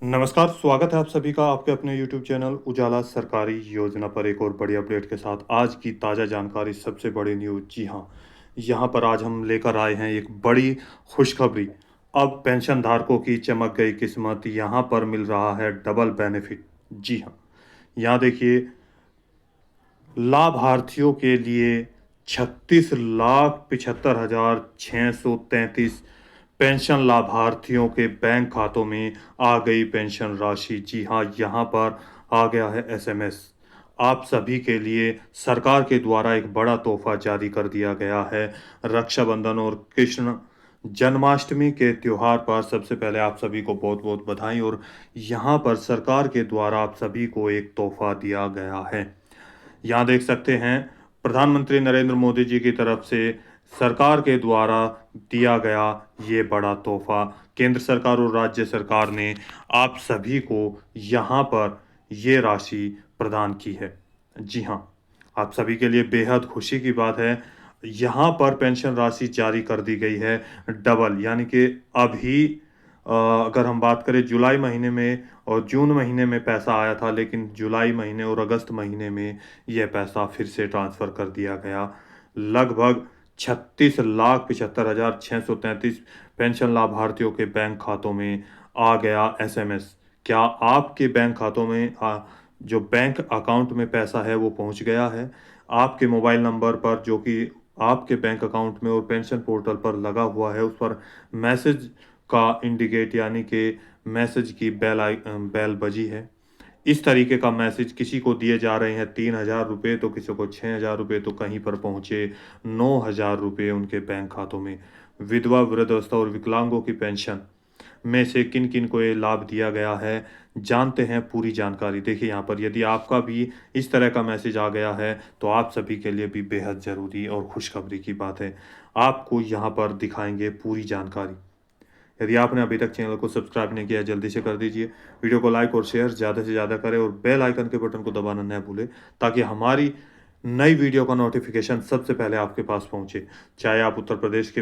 नमस्कार, स्वागत है आप सभी का आपके अपने यूट्यूब चैनल उजाला सरकारी योजना पर एक और बड़ी अपडेट के साथ। आज की ताज़ा जानकारी, सबसे बड़ी न्यूज़। जी हाँ, यहाँ पर आज हम लेकर आए हैं एक बड़ी खुशखबरी। अब पेंशन धारकों की चमक गई किस्मत, यहाँ पर मिल रहा है डबल बेनिफिट। जी हाँ, यहाँ देखिए, लाभार्थियों के लिए 36,75,633 पेंशन लाभार्थियों के बैंक खातों में आ गई पेंशन राशि। जी हाँ, यहाँ पर आ गया है एसएमएस। आप सभी के लिए सरकार के द्वारा एक बड़ा तोहफा जारी कर दिया गया है। रक्षाबंधन और कृष्ण जन्माष्टमी के त्योहार पर सबसे पहले आप सभी को बहुत बहुत बधाई। और यहाँ पर सरकार के द्वारा आप सभी को एक तोहफा दिया गया है। यहाँ देख सकते हैं, प्रधानमंत्री नरेंद्र मोदी जी की तरफ से सरकार के द्वारा दिया गया ये बड़ा तोहफा। केंद्र सरकार और राज्य सरकार ने आप सभी को यहाँ पर ये राशि प्रदान की है। जी हाँ, आप सभी के लिए बेहद खुशी की बात है। यहाँ पर पेंशन राशि जारी कर दी गई है डबल, यानी कि अभी अगर हम बात करें जुलाई महीने में और जून महीने में पैसा आया था, लेकिन जुलाई महीने और अगस्त महीने में यह पैसा फिर से ट्रांसफ़र कर दिया गया। लगभग 36,75,633 पेंशन लाभार्थियों के बैंक खातों में आ गया एसएमएस। क्या आपके बैंक खातों में जो बैंक अकाउंट में पैसा है वो पहुंच गया है? आपके मोबाइल नंबर पर, जो कि आपके बैंक अकाउंट में और पेंशन पोर्टल पर लगा हुआ है, उस पर मैसेज का इंडिकेट, यानी कि मैसेज की बेल बजी है। इस तरीके का मैसेज किसी को दिए जा रहे हैं 3,000 रुपये, तो किसी को 6,000 रुपये, तो कहीं पर पहुँचे 9,000 रुपये उनके बैंक खातों में। विधवा, वृद्धावस्था और विकलांगों की पेंशन में से किन किन को ये लाभ दिया गया है, जानते हैं पूरी जानकारी। देखिए यहाँ पर, यदि आपका भी इस तरह का मैसेज आ गया है तो आप सभी के लिए भी बेहद ज़रूरी और खुशखबरी की बात है। आपको यहाँ पर दिखाएंगे पूरी जानकारी। यदि आपने अभी तक चैनल को सब्सक्राइब नहीं किया है, जल्दी से कर दीजिए। वीडियो को लाइक और शेयर ज़्यादा से ज़्यादा करें और बेल आइकन के बटन को दबाना न भूलें, ताकि हमारी नई वीडियो का नोटिफिकेशन सबसे पहले आपके पास पहुंचे। चाहे आप उत्तर प्रदेश के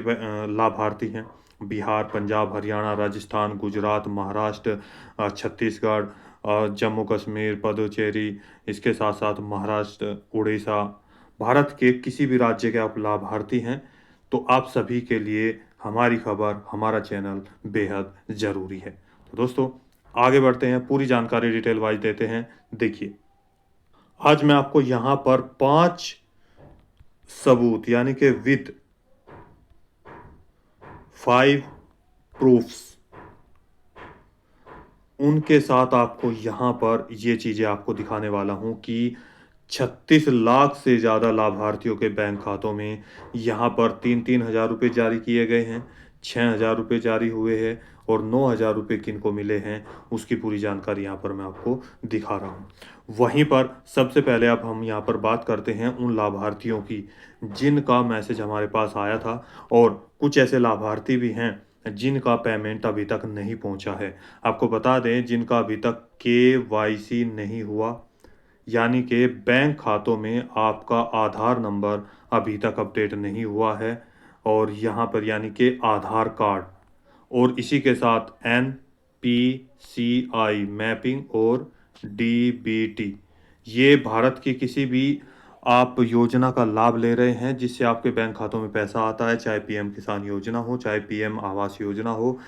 लाभार्थी हैं, बिहार, पंजाब, हरियाणा, राजस्थान, गुजरात, महाराष्ट्र, छत्तीसगढ़, जम्मू कश्मीर, पुडुचेरी, इसके साथ साथ महाराष्ट्र, उड़ीसा, भारत के किसी भी राज्य के आप लाभार्थी हैं, तो आप सभी के लिए हमारी खबर, हमारा चैनल बेहद ज़रूरी है। तो दोस्तों, आगे बढ़ते हैं, पूरी जानकारी डिटेल वाइज देते हैं। देखिए, आज मैं आपको यहाँ पर 5 सबूत, यानी कि विद 5 प्रूफ्स, उनके साथ आपको यहाँ पर ये चीज़ें आपको दिखाने वाला हूँ कि 36 लाख से ज़्यादा लाभार्थियों के बैंक खातों में यहाँ पर 3-3 हज़ार रुपये जारी किए गए हैं, 6,000 रुपये जारी हुए हैं और 9,000 रुपये किन को मिले हैं, उसकी पूरी जानकारी यहाँ पर मैं आपको दिखा रहा हूँ। वहीं पर सबसे पहले अब हम यहाँ पर बात करते हैं उन लाभार्थियों की जिनका मैसेज हमारे पास आया था, और कुछ ऐसे लाभार्थी भी हैं जिनका पेमेंट अभी तक नहीं पहुँचा है। आपको बता दें, जिनका अभी तक केवाईसी नहीं हुआ, यानी कि बैंक खातों में आपका आधार नंबर अभी तक अपडेट नहीं हुआ है, और यहाँ पर यानी कि आधार कार्ड और इसी के साथ एनपीसीआई मैपिंग और डीबीटी, ये भारत की किसी भी आप योजना का लाभ ले रहे हैं जिससे आपके बैंक खातों में पैसा आता है, चाहे पीएम किसान योजना हो, चाहे पीएम आवास योजना हो,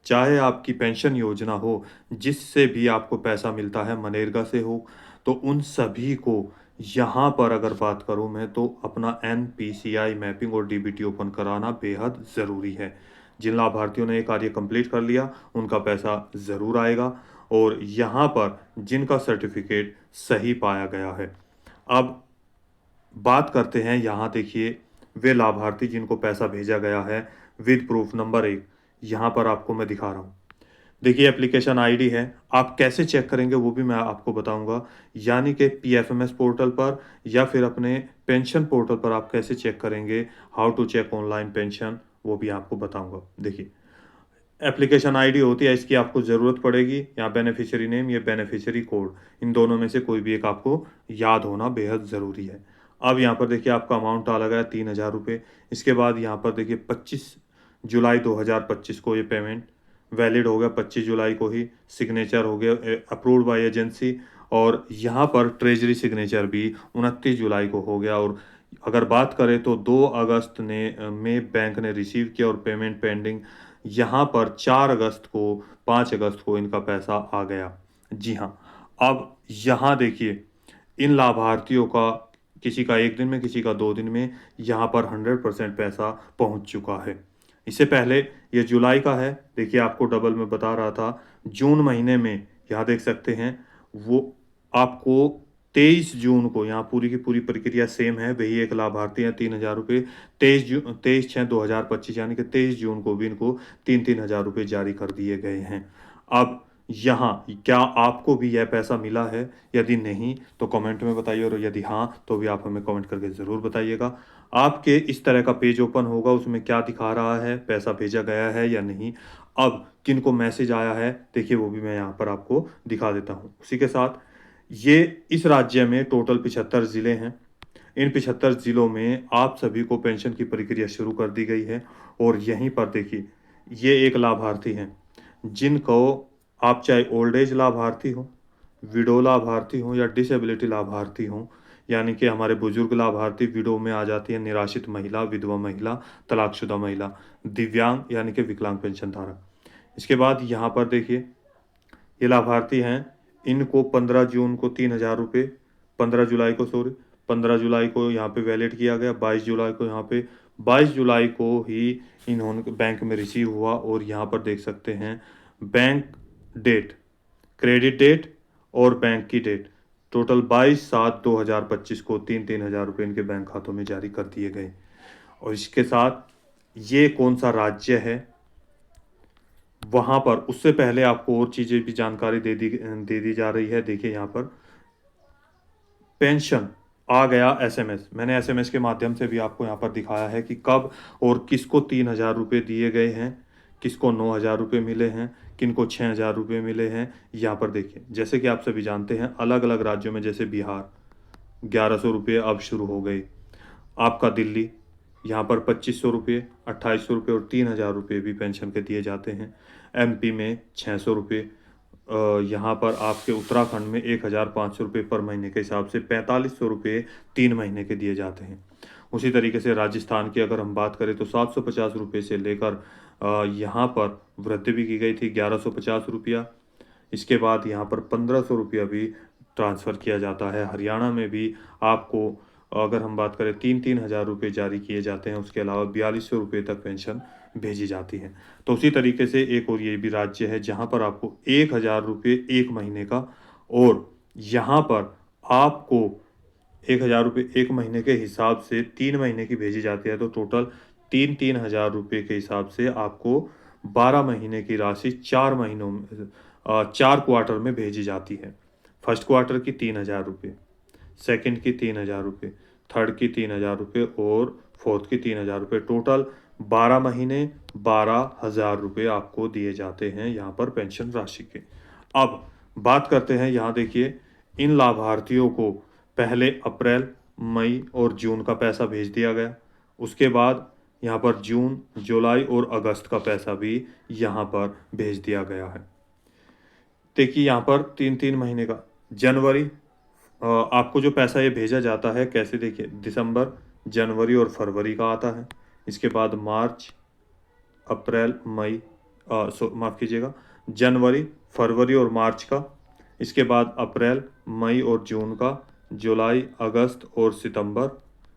चाहे आपकी पेंशन योजना हो, जिससे भी आपको पैसा मिलता है, मनरेगा से हो, तो उन सभी को यहाँ पर अगर बात करूँ मैं, तो अपना एनपीसीआई मैपिंग और डीबीटी ओपन कराना बेहद ज़रूरी है। जिन लाभार्थियों ने ये कार्य कंप्लीट कर लिया, उनका पैसा ज़रूर आएगा, और यहाँ पर जिनका सर्टिफिकेट सही पाया गया है। अब बात करते हैं, यहाँ देखिए, वे लाभार्थी जिनको पैसा भेजा गया है विद प्रूफ नंबर 1, यहाँ पर आपको मैं दिखा रहा हूँ। देखिए, एप्लीकेशन आईडी है, आप कैसे चेक करेंगे वो भी मैं आपको बताऊंगा, यानी कि पीएफएमएस पोर्टल पर या फिर अपने पेंशन पोर्टल पर आप कैसे चेक करेंगे, how to check online pension, वो भी आपको बताऊंगा। देखिए, एप्लीकेशन आईडी होती है, इसकी आपको ज़रूरत पड़ेगी। यहाँ बेनिफिशियरी नेम, ये बेनिफिशियरी कोड, इन दोनों में से कोई भी एक आपको याद होना बेहद ज़रूरी है। अब यहाँ पर देखिए, आपका अमाउंट डाला गया 3,000 रुपये। इसके बाद यहाँ पर देखिए 25 जुलाई 2025 को ये पेमेंट वैलिड हो गया 25 जुलाई को ही, सिग्नेचर हो गया अप्रूव्ड बाय एजेंसी, और यहाँ पर ट्रेजरी सिग्नेचर भी 29 जुलाई को हो गया। और अगर बात करें तो 2 अगस्त में बैंक ने रिसीव किया और पेमेंट पेंडिंग, यहाँ पर 4 अगस्त को 5 अगस्त को इनका पैसा आ गया। जी हाँ, अब यहाँ देखिए इन लाभार्थियों का किसी का 1 दिन में, किसी का 2 दिन में, यहाँ पर 100% पैसा पहुँच चुका है। इससे पहले ये जुलाई का है, देखिए आपको डबल में बता रहा था। जून महीने में यहाँ देख सकते हैं, वो आपको 23 जून को, यहाँ पूरी की पूरी प्रक्रिया सेम है, वही एक लाभार्थी है 3,000 रुपये, 23/6/2025 यानी कि 23 जून को भी इनको 3-3 हज़ार रुपये जारी कर दिए गए हैं। अब यहाँ क्या आपको भी यह पैसा मिला है? यदि नहीं तो कमेंट में बताइए, और यदि हाँ तो भी आप हमें कमेंट करके ज़रूर बताइएगा। आपके इस तरह का पेज ओपन होगा, उसमें क्या दिखा रहा है, पैसा भेजा गया है या नहीं। अब किनको मैसेज आया है देखिए, वो भी मैं यहाँ पर आपको दिखा देता हूँ। उसी के साथ ये इस राज्य में टोटल 75 ज़िले हैं। इन 75 ज़िलों में आप सभी को पेंशन की प्रक्रिया शुरू कर दी गई है। और यहीं पर देखिए ये एक लाभार्थी हैं जिनको आप चाहे ओल्ड एज लाभार्थी हो, विडो लाभार्थी हो या डिसेबिलिटी लाभार्थी हो, यानी कि हमारे बुजुर्ग लाभार्थी विडो में आ जाती है, निराश्रित महिला, विधवा महिला, तलाकशुदा महिला, दिव्यांग यानी कि विकलांग पेंशन धारक। इसके बाद यहाँ पर देखिए ये लाभार्थी हैं, इनको 15 जून को 3,000 रुपये, 15 जुलाई को सॉरी 15 जुलाई को यहाँ पे वैलिड किया गया, 22 जुलाई को यहाँ पे 22 जुलाई को ही इन्होंने बैंक में रिसीव हुआ। और यहाँ पर देख सकते हैं बैंक डेट, क्रेडिट डेट और बैंक की डेट, टोटल 22/7/2025 को 3-3 हज़ार रुपये इनके बैंक खातों में जारी कर दिए गए। और इसके साथ ये कौन सा राज्य है वहाँ पर, उससे पहले आपको और चीज़ें भी जानकारी दे दी जा रही है। देखिए यहाँ पर पेंशन आ गया एसएमएस, मैंने एसएमएस के माध्यम से भी आपको यहाँ पर दिखाया है कि कब और किसको 3,000 रुपये दिए गए हैं, किसको 9,000 रुपये मिले हैं, किनको 6,000 रुपये मिले हैं। यहाँ पर देखिए जैसे कि आप सभी जानते हैं अलग अलग राज्यों में, जैसे बिहार 1,100 रुपये अब शुरू हो गए, आपका दिल्ली यहाँ पर 2,500 रुपये, 2,800 रुपये और 3,000 रुपये भी पेंशन के दिए जाते हैं। एमपी में 600 रुपये, यहाँ पर आपके उत्तराखंड में 1,500 रुपये पर महीने के हिसाब से 4,500 रुपये 3 महीने के दिए जाते हैं। उसी तरीके से राजस्थान की अगर हम बात करें तो 750 रुपये से लेकर यहाँ पर वृद्धि भी की गई थी 1,150 रुपया। इसके बाद यहाँ पर 1,500 रुपया भी ट्रांसफ़र किया जाता है। हरियाणा में भी आपको अगर हम बात करें 3-3 हज़ार रुपये जारी किए जाते हैं। उसके अलावा 4,200 रुपये तक पेंशन भेजी जाती है। तो उसी तरीके से एक और ये भी राज्य है जहाँ पर आपको 1,000 रुपये 1 महीने का, और यहाँ पर आपको 1,000 रुपये 1 महीने के हिसाब से 3 महीने की भेजी जाती है। तो टोटल 3-3 हज़ार रुपये के हिसाब से आपको 12 महीने की राशि 4 महीनों में 4 क्वार्टर में भेजी जाती है। फर्स्ट क्वार्टर की 3,000 रुपये, सेकंड की 3,000 रुपये, थर्ड की 3,000 रुपये और फोर्थ की 3,000 रुपये, टोटल 12 महीने 12,000 रुपये आपको दिए जाते हैं यहाँ पर पेंशन राशि के। अब बात करते हैं, यहाँ देखिए इन लाभार्थियों को पहले अप्रैल, मई और जून का पैसा भेज दिया गया। उसके बाद यहाँ पर जून, जुलाई और अगस्त का पैसा भी यहाँ पर भेज दिया गया है। देखिए यहाँ पर 3-3 महीने का जनवरी, आपको जो पैसा ये भेजा जाता है कैसे, देखिए दिसंबर, जनवरी और फरवरी का आता है। इसके बाद मार्च, अप्रैल, मई, माफ़ कीजिएगा, जनवरी, फरवरी और मार्च का। इसके बाद अप्रैल, मई और जून का, जुलाई, अगस्त और सितंबर।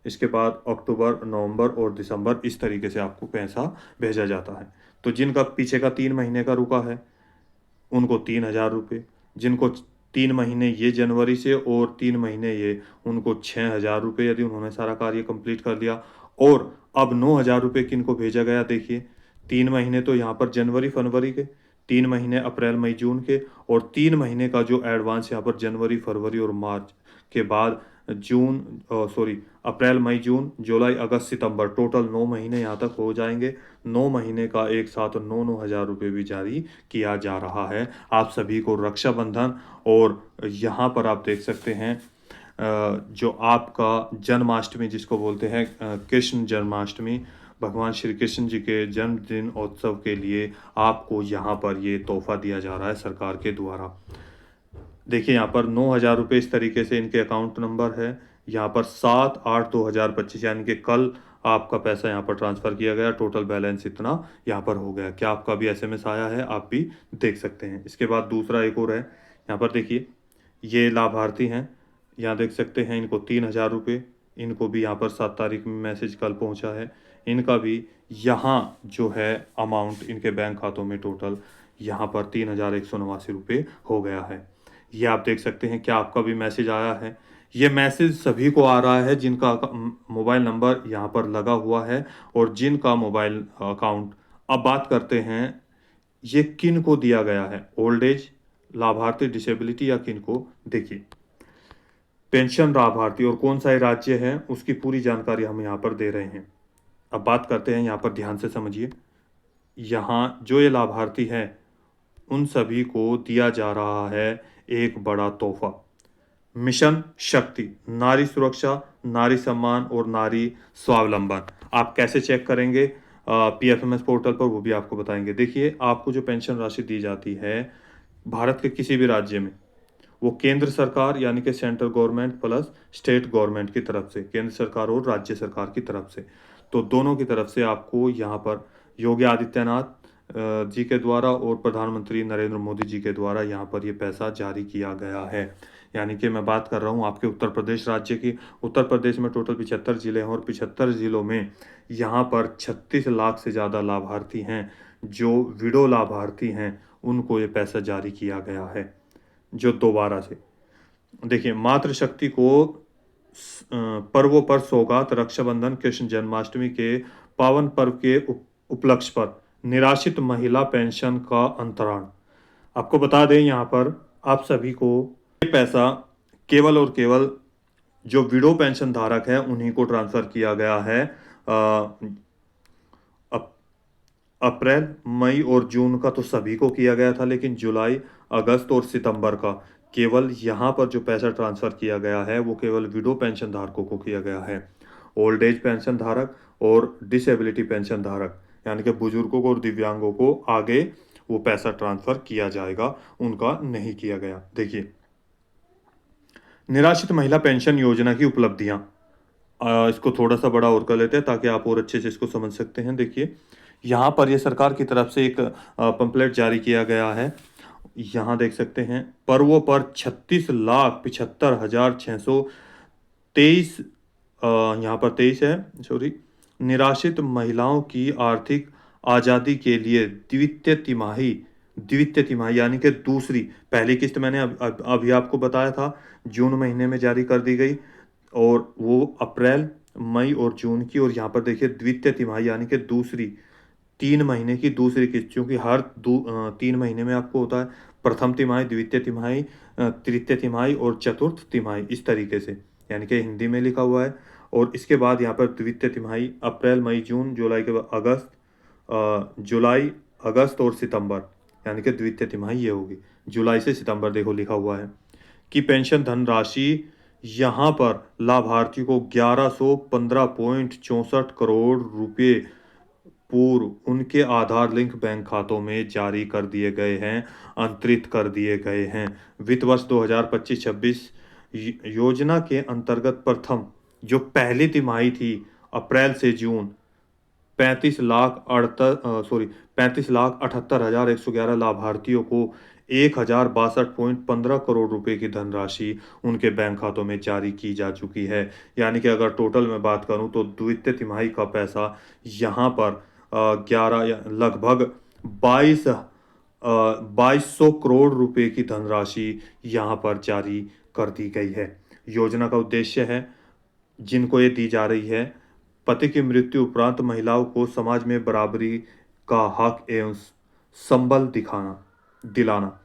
इसके बाद अक्टूबर, नवंबर और दिसंबर। इस तरीके से आपको पैसा भेजा जाता है। तो जिनका पीछे का 3 महीने का रुका है उनको 3,000 रुपये, जिनको 3 महीने ये जनवरी से और 3 महीने ये, उनको 6,000 रुपये यदि उन्होंने सारा कार्य कंप्लीट कर लिया। और अब 9,000 रुपये किनको भेजा गया, देखिए 3 महीने तो यहाँ पर जनवरी फरवरी के, 3 महीने अप्रैल मई जून के, और 3 महीने का जो एडवांस यहाँ पर जनवरी फरवरी और मार्च के बाद अप्रैल मई जून जुलाई अगस्त सितंबर, टोटल 9 महीने यहाँ तक हो जाएंगे। 9 महीने का एक साथ 9-9 हज़ार रुपये भी जारी किया जा रहा है आप सभी को रक्षाबंधन। और यहाँ पर आप देख सकते हैं जो आपका जन्माष्टमी जिसको बोलते हैं कृष्ण जन्माष्टमी, भगवान श्री कृष्ण जी के जन्मदिन उत्सव के लिए आपको यहाँ पर ये तोहफा दिया जा रहा है सरकार के द्वारा। देखिए यहाँ पर 9,000 रुपये इस तरीके से इनके अकाउंट नंबर है। यहाँ पर 7/8/2025 यानी कि कल आपका पैसा यहाँ पर ट्रांसफ़र किया गया, टोटल बैलेंस इतना यहाँ पर हो गया। क्या आपका भी एसएमएस आया है? आप भी देख सकते हैं। इसके बाद दूसरा एक और है, यहाँ पर देखिए ये लाभार्थी हैं, यहाँ देख सकते हैं इनको 3,000 रुपये, इनको भी यहाँ पर 7 तारीख में मैसेज कल पहुँचा है। इनका भी यहाँ जो है अमाउंट इनके बैंक खातों में टोटल यहाँ पर 3,189 रुपये हो गया है। ये आप देख सकते हैं। क्या आपका भी मैसेज आया है? ये मैसेज सभी को आ रहा है जिनका मोबाइल नंबर यहाँ पर लगा हुआ है और जिनका मोबाइल अकाउंट। अब बात करते हैं ये किन को दिया गया है, ओल्ड एज लाभार्थी, डिसेबिलिटी या किन को। देखिए पेंशन लाभार्थी और कौन सा ये राज्य है उसकी पूरी जानकारी हम यहाँ पर दे रहे हैं। अब बात करते हैं, यहाँ पर ध्यान से समझिए। यहाँ जो ये लाभार्थी हैं उन सभी को दिया जा रहा है एक बड़ा तोहफा। मिशन शक्ति, नारी सुरक्षा, नारी सम्मान और नारी स्वावलंबन। आप कैसे चेक करेंगे पीएफएमएस पोर्टल पर, वो भी आपको बताएंगे। देखिए आपको जो पेंशन राशि दी जाती है भारत के किसी भी राज्य में, वो केंद्र सरकार यानी कि central government plus state government की तरफ से, केंद्र सरकार और राज्य सरकार की तरफ से, तो दोनों की तरफ से आपको यहाँ पर योगी आदित्यनाथ जी के द्वारा और प्रधानमंत्री नरेंद्र मोदी जी के द्वारा यहाँ पर ये पैसा जारी किया गया है। यानी कि मैं बात कर रहा हूँ आपके उत्तर प्रदेश राज्य की। उत्तर प्रदेश में टोटल 75 ज़िले हैं और 75 ज़िलों में यहाँ पर 36 लाख से ज़्यादा लाभार्थी हैं। जो विडो लाभार्थी हैं उनको ये पैसा जारी किया गया है। जो दोबारा से देखिए, मातृशक्ति को पर्वों पर सौगात, रक्षाबंधन, कृष्ण जन्माष्टमी के पावन पर्व के उपलक्ष्य पर निराश्रित महिला पेंशन का अंतराल। आपको बता दें यहाँ पर आप सभी को ये पैसा केवल और केवल जो विडो पेंशन धारक है उन्हीं को ट्रांसफ़र किया गया है। अप्रैल, मई और जून का तो सभी को किया गया था, लेकिन जुलाई, अगस्त और सितंबर का केवल यहाँ पर जो पैसा ट्रांसफ़र किया गया है वो केवल विडो पेंशन धारकों को किया गया है। ओल्ड एज पेंशन धारक और डिसेबिलिटी पेंशन धारक यानी कि बुजुर्गों को और दिव्यांगों को आगे वो पैसा ट्रांसफ़र किया जाएगा, उनका नहीं किया गया। देखिए निराश्रित महिला पेंशन योजना की उपलब्धियां, इसको थोड़ा सा बड़ा और कर लेते हैं ताकि आप और अच्छे से इसको समझ सकते हैं। देखिए यहाँ पर ये सरकार की तरफ से एक पंपलेट जारी किया गया है। यहाँ देख सकते हैं पर्वों पर 36,75,623 यहाँ पर 23 है, सॉरी, निराश्रित महिलाओं की आर्थिक आज़ादी के लिए द्वितीय तिमाही यानी कि दूसरी, पहली किस्त मैंने अभी आपको बताया था जून महीने में जारी कर दी गई और वो अप्रैल, मई और जून की। और यहाँ पर देखिए द्वितीय तिमाही यानी कि दूसरी 3 महीने की दूसरी किस्त, क्योंकि हर 3 महीने में आपको होता है प्रथम तिमाही, द्वितीय तिमाही, तृतीय तिमाही और चतुर्थ तिमाही, इस तरीके से यानी कि हिंदी में लिखा हुआ है। और इसके बाद यहाँ पर द्वितीय तिमाही अप्रैल, मई, जून, जुलाई के बाद अगस्त, जुलाई, अगस्त और सितंबर यानी कि द्वितीय तिमाही ये होगी। जुलाई से सितंबर देखो लिखा हुआ है कि पेंशन धनराशि यहाँ पर लाभार्थियों को 1115.64 करोड़ रुपये पूर्व उनके आधार लिंक बैंक खातों में जारी कर दिए गए हैं, अंतरित कर दिए गए हैं। वित्त वर्ष 2025-26 योजना के अंतर्गत प्रथम जो पहली तिमाही थी अप्रैल से जून 35,78,111 लाभार्थियों को 1,062.15 करोड़ रुपए की धनराशि उनके बैंक खातों में जारी की जा चुकी है। यानी कि अगर टोटल में बात करूं तो द्वितीय तिमाही का पैसा यहाँ पर 22,सौ करोड़ रुपए की धनराशि यहाँ पर जारी कर दी गई है। योजना का उद्देश्य है, जिनको ये दी जा रही है, पति की मृत्यु उपरांत महिलाओं को समाज में बराबरी का हक एवं संबल दिलाना।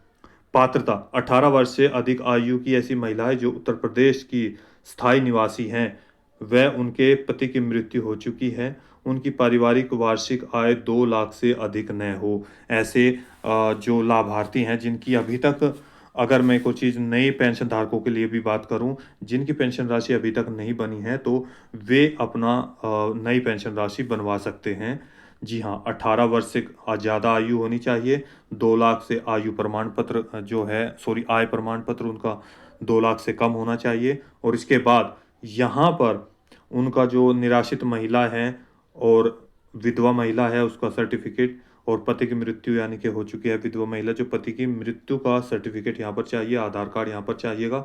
पात्रता 18 वर्ष से अधिक आयु की ऐसी महिलाएं जो उत्तर प्रदेश की स्थायी निवासी हैं, वह उनके पति की मृत्यु हो चुकी है, उनकी पारिवारिक वार्षिक आय 2 लाख से अधिक न हो। ऐसे जो लाभार्थी हैं जिनकी अभी तक अगर मैं कोई चीज़ नए पेंशन धारकों के लिए भी बात करूं, जिनकी पेंशन राशि अभी तक नहीं बनी है, तो वे अपना नई पेंशन राशि बनवा सकते हैं। जी हाँ, 18 वर्ष से ज़्यादा आयु होनी चाहिए, 2 लाख से आयु प्रमाण पत्र जो है सॉरी आय प्रमाण पत्र उनका 2 लाख से कम होना चाहिए, और इसके बाद यहाँ पर उनका जो निराश्रित महिला है और विधवा महिला है उसका सर्टिफिकेट, और पति की मृत्यु यानी कि हो चुकी है विधवा महिला, जो पति की मृत्यु का सर्टिफिकेट यहाँ पर चाहिए, आधार कार्ड यहाँ पर चाहिएगा,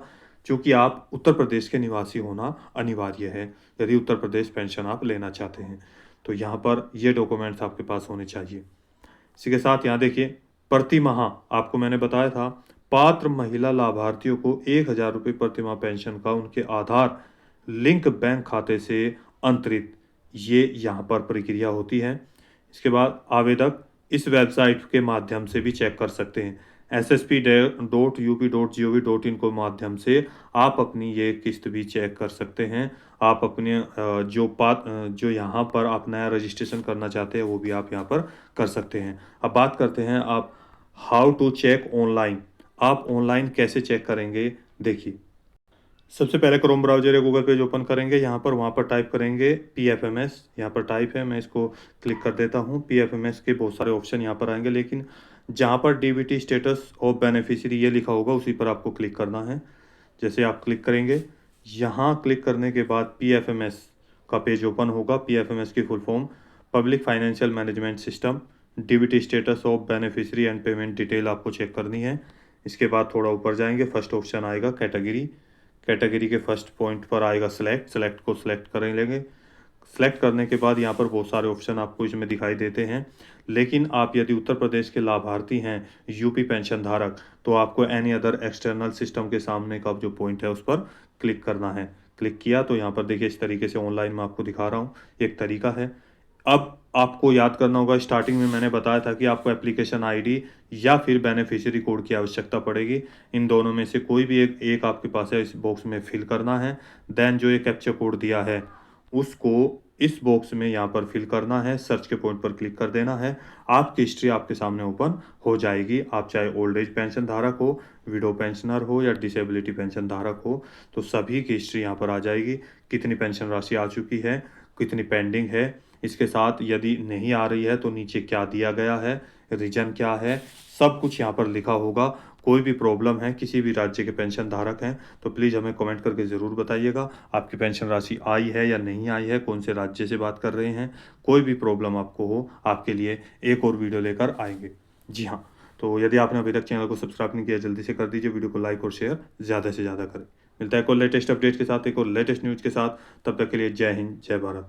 क्योंकि आप उत्तर प्रदेश के निवासी होना अनिवार्य है यदि उत्तर प्रदेश पेंशन आप लेना चाहते हैं। तो यहाँ पर ये डॉक्यूमेंट्स आपके पास होने चाहिए। इसी के साथ यहाँ देखिए, प्रति माह आपको मैंने बताया था, पात्र महिला लाभार्थियों को 1,000 रुपये प्रति माह पेंशन का उनके आधार लिंक बैंक खाते से अंतरित, ये यहाँ पर प्रक्रिया होती है। इसके बाद आवेदक इस वेबसाइट के माध्यम से भी चेक कर सकते हैं। ssp.up.gov.in के माध्यम से आप अपनी ये किस्त भी चेक कर सकते हैं। आप अपने जो यहाँ पर आप नया रजिस्ट्रेशन करना चाहते हैं वो भी आप यहाँ पर कर सकते हैं। अब बात करते हैं आप हाउ टू चेक ऑनलाइन। आप ऑनलाइन कैसे चेक करेंगे, देखिए सबसे पहले क्रोम ब्राउज़र या गूगल पेज ओपन करेंगे, यहाँ पर वहाँ पर टाइप करेंगे PFMS, यहाँ पर टाइप है, मैं इसको क्लिक कर देता हूँ। PFMS के बहुत सारे ऑप्शन यहाँ पर आएंगे, लेकिन जहाँ पर DBT स्टेटस ऑफ बेनिफिशियरी ये लिखा होगा उसी पर आपको क्लिक करना है। जैसे आप क्लिक करेंगे, यहाँ क्लिक करने के बाद PFMS का पेज ओपन होगा। PFMS की full form public financial management system, DBT status of beneficiary and payment detail आपको चेक करनी है। इसके बाद थोड़ा ऊपर जाएंगे, फर्स्ट ऑप्शन आएगा कैटेगरी। कैटेगरी के फर्स्ट पॉइंट पर आएगा सेलेक्ट को सेलेक्ट कर लेंगे। सेलेक्ट करने के बाद यहाँ पर बहुत सारे ऑप्शन आपको इसमें दिखाई देते हैं, लेकिन आप यदि उत्तर प्रदेश के लाभार्थी हैं, यूपी पेंशन धारक, तो आपको एनी अदर एक्सटर्नल सिस्टम के सामने का जो पॉइंट है उस पर क्लिक करना है। क्लिक किया तो यहाँ पर देखिए इस तरीके से ऑनलाइन मैं आपको दिखा रहा हूँ, एक तरीका है। अब आपको याद करना होगा, स्टार्टिंग में मैंने बताया था कि आपको एप्लीकेशन आईडी या फिर बेनिफिशियरी कोड की आवश्यकता पड़ेगी। इन दोनों में से कोई भी एक आपके पास है, इस बॉक्स में फिल करना है। देन जो ये कैप्चा कोड दिया है उसको इस बॉक्स में यहाँ पर फिल करना है, सर्च के पॉइंट पर क्लिक कर देना है। आपकी हिस्ट्री आपके सामने ओपन हो जाएगी। आप चाहे ओल्ड एज पेंशन धारक हो, विडो पेंशनर हो या डिसेबिलिटी पेंशन धारक हो, तो सभी की हिस्ट्री यहाँ पर आ जाएगी। कितनी पेंशन राशि आ चुकी है, कितनी पेंडिंग है, इसके साथ यदि नहीं आ रही है तो नीचे क्या दिया गया है, रीजन क्या है, सब कुछ यहाँ पर लिखा होगा। कोई भी प्रॉब्लम है, किसी भी राज्य के पेंशन धारक हैं तो प्लीज़ हमें कमेंट करके ज़रूर बताइएगा आपकी पेंशन राशि आई है या नहीं आई है, कौन से राज्य से बात कर रहे हैं। कोई भी प्रॉब्लम आपको हो, आपके लिए एक और वीडियो लेकर आएंगे। जी हाँ, तो यदि आपने अभी तक चैनल को सब्सक्राइब नहीं किया जल्दी से कर दीजिए, वीडियो को लाइक और शेयर ज़्यादा से ज़्यादा करें। मिलता है एक और लेटेस्ट अपडेट के साथ, एक और लेटेस्ट न्यूज़ के साथ। तब तक के लिए जय हिंद, जय भारत।